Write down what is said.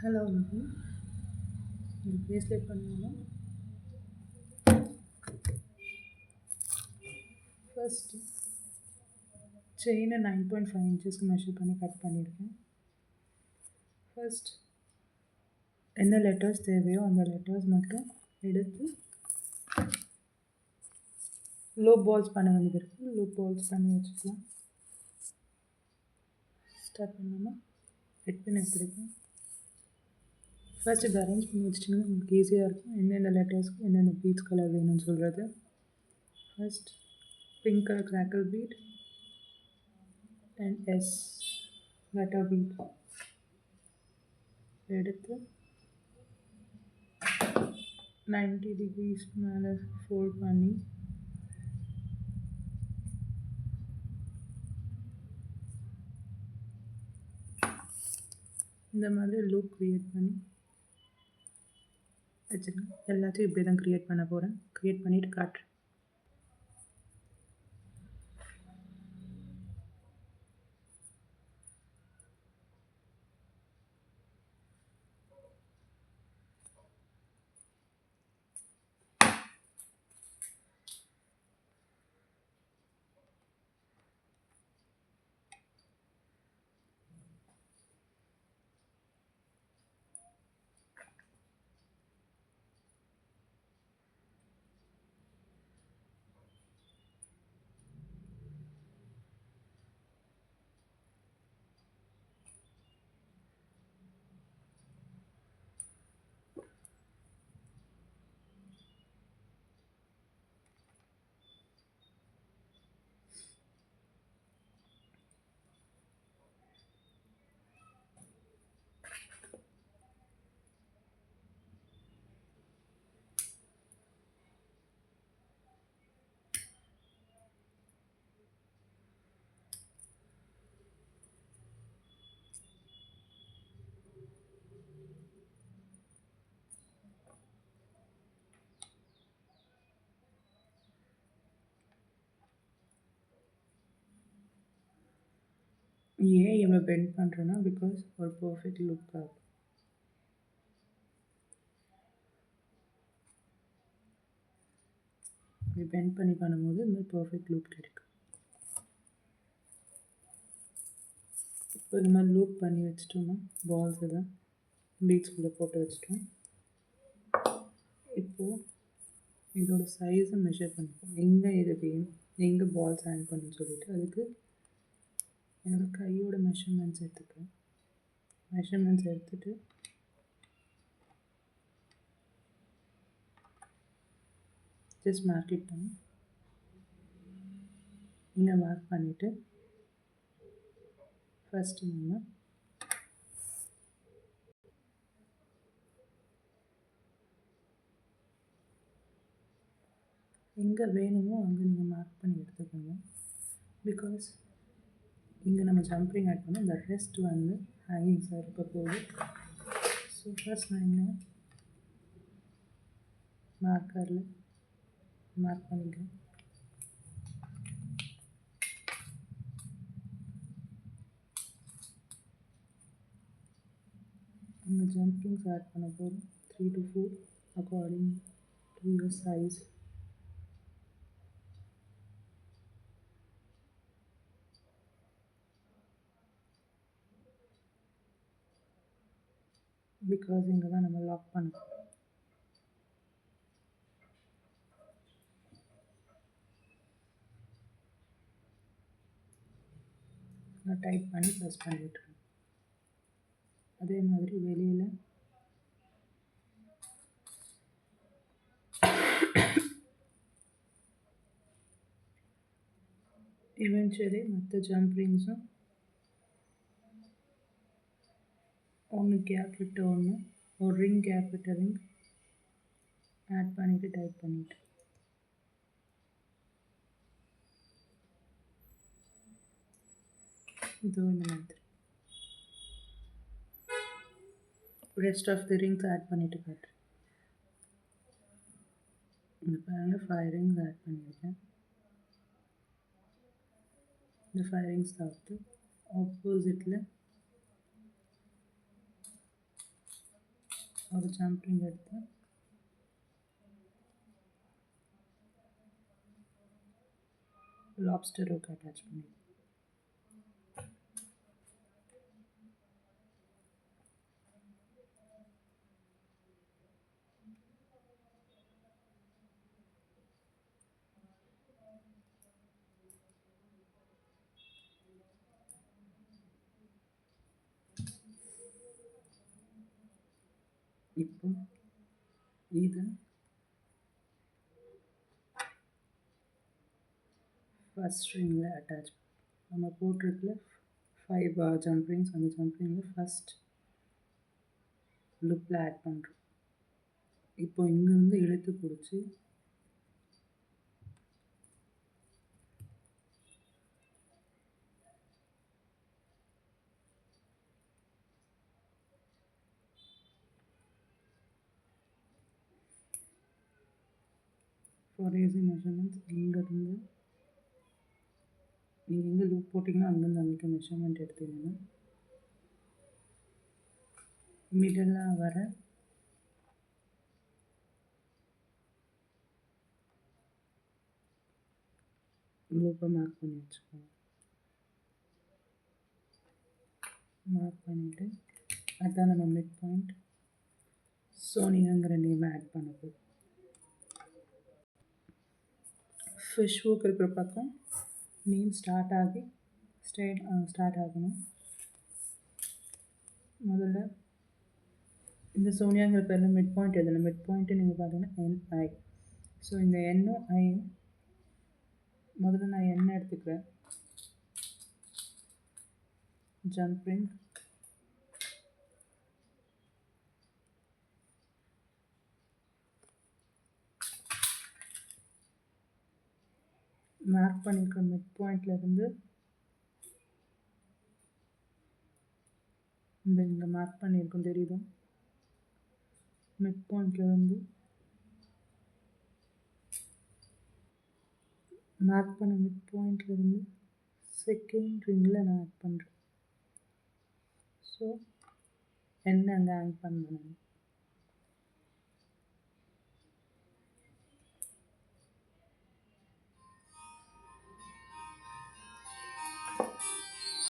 Hello அபி. இந்த bracelet பண்ணுவோமா? First செயினை 9.5 இன்ச்சஸ்க்கு மெஷர் பண்ணி கட் பண்ணியிருக்கேன். ஃபர்ஸ்ட் என்ன லெட்டர்ஸ் தேவையோ அந்த லெட்டர்ஸ் மட்டும் எடுத்து லூப் பால்ஸ் பண்ண வேண்டியது இருக்குது. லூப் பால்ஸ் பண்ணி வச்சுக்கலாம். ஸ்டார்ட் பண்ணாமல் ஹெட் பின் எடுத்துருக்கேன். ஃபர்ஸ்ட் இதை அரேஞ்ச் பண்ணி வச்சிட்டிங்கன்னா உங்களுக்கு ஈஸியாக இருக்கும் என்னென்ன லெட்டர்ஸ்க்கு என்னென்ன பீட்ஸ் கலர் வேணும்னு சொல்கிறது. First pink colour crackle bead and S letter bead எடுத்து 90 degrees மேலே ஃபோல்ட் பண்ணி இந்த மாதிரி லூப் க்ரியேட் பண்ணி வச்சுருக்கேன். எல்லாத்தையும் இப்படி தான் க்ரியேட் பண்ண போகிறேன். க்ரியேட் பண்ணிவிட்டு காட்டுறேன். ஏன் இவ்வளோ பெண்ட் பண்ணுறேன்னா பிகாஸ் ஒரு பர்ஃபெக்ட் லுக் ஆகும். இப்படி பெண்ட் பண்ணி பண்ணும்போது இந்த மாதிரி பர்ஃபெக்ட் லுக் கிடைக்கும். இப்போ இந்த மாதிரி லூப் பண்ணி வச்சிட்டோம்னா பால்ஸ் எல்லாம் பீட்ஸ்குள்ளே போட்டு வச்சிட்டோம். இப்போது இதோட சைஸை மெஷர் பண்ணிப்போம். எங்கே இது வேணும், எங்கே பால்ஸ் ஹேங் பண்ணுன்னு சொல்லிட்டு அதுக்கு என்னோடய கையோட மெஷர்மெண்ட்ஸ் எடுத்துக்கிறேன். மெஷர்மெண்ட்ஸ் எடுத்துகிட்டு ஜஸ்ட் மார்க் இட் பண்ணி இங்கே மார்க் பண்ணிவிட்டு ஃபஸ்ட்டு நம்ம எங்கே வேணுமோ அங்கே நீங்கள் மார்க் பண்ணி எடுத்துக்கோங்க. பிகாஸ் இங்கே நம்ம ஜம்பிங் ஆட் பண்ணோம், இந்த ரெஸ்ட் வந்து ஹேங்கிங்ஸாக இருக்க போகுது. ஸோ ஃபர்ஸ்ட் நான் இங்கே மார்க்கரில் மார்க் பண்ணிக்கிறேன். இங்கே ஜம்பிங்ஸ் ஆட் பண்ண போகிறோம் 3 to 4 according to your size. Because இங்கே தான் நம்ம லாக் பண்ணோம். நான் டைட் பண்ணி ப்ரெஸ் பண்ணிவிட்டுருக்கேன். அதே மாதிரி வெளியில் இவென்ச்சுவலி மற்ற ஜம்ப்ரிங்ஸும் ஒன்று கேப் விட்டு ஒன்று, ஒரு ரிங் கேப் விட்டு ரிங் ஆட் பண்ணிவிட்டு டைட் பண்ணிவிட்டு இதோ இந்த மாதிரி rest of the rings add பண்ணிவிட்டு காட்டுறேன். இந்த பாருங்கள் 5 ரிங்ஸ் ஆட் பண்ணியிருக்கேன். இந்த 5 ரிங்ஸ் தவிர்த்து ஆப்போசிட்டில் ஒரு ஜம்பிங் எடுத்து லாப்ஸ்டர் ஹூக் அட்டாச் பண்ணி இப்போ இது ஃபஸ்ட் ஸ்ட்ரிங்கில் அட்டாச் நம்ம போட்டிருக்கல 5 ஜம்ப் ரிங்ஸ், அந்த ஜம்ப் ரிங்கில் ஃபஸ்ட் லுப்பில் ஆட் பண்ணுறோம். இப்போ இங்கேருந்து இழுத்து பிடிச்சி ஃபார் ஈஸி மெஷர்மெண்ட்ஸ் இங்கேருந்து நீங்கள் எங்கே லூப் போட்டிங்கன்னா அங்கேருந்து அங்கே மெஷர்மெண்ட் எடுத்தீங்கன்னா மிடலாக வர லூப்பை மார்க் பண்ணி வச்சுக்கோங்க. மார்க் பண்ணிவிட்டு அதுதான் நம்ம மிட் பாயிண்ட் சோனியாங்கிற நேம் ஆட் பண்ணது. ஃபிஷ் ஹூக் இருக்கிற பக்கம் நேம் ஸ்டார்ட் ஆகி ஸ்டார்ட் ஆகணும். முதல்ல இந்த சோனியாங்கிற பேரில் மிட் பாயிண்ட் எழுதணும். மிட் பாயிண்ட்டு நீங்கள் பார்த்தீங்கன்னா NI. ஸோ இந்த எண்ணும் ஐயும் முதல்ல நான் என்ன எடுத்துக்கிறேன், ஜம்பிங் மார்க் பண்ணியிருக்க மிட் பாயிண்ட்லேருந்து இங்கே மார்க் பண்ணியிருக்கோம் தெரியுது. மிட் பாயிண்ட்லேருந்து மார்க் பண்ண மிட் பாயிண்ட்லேருந்து செகண்ட் ரிங்கில் நான் ஆட் பண்ணுறேன். ஸோ என்ன அங்கே ஆட் பண்ணணும்.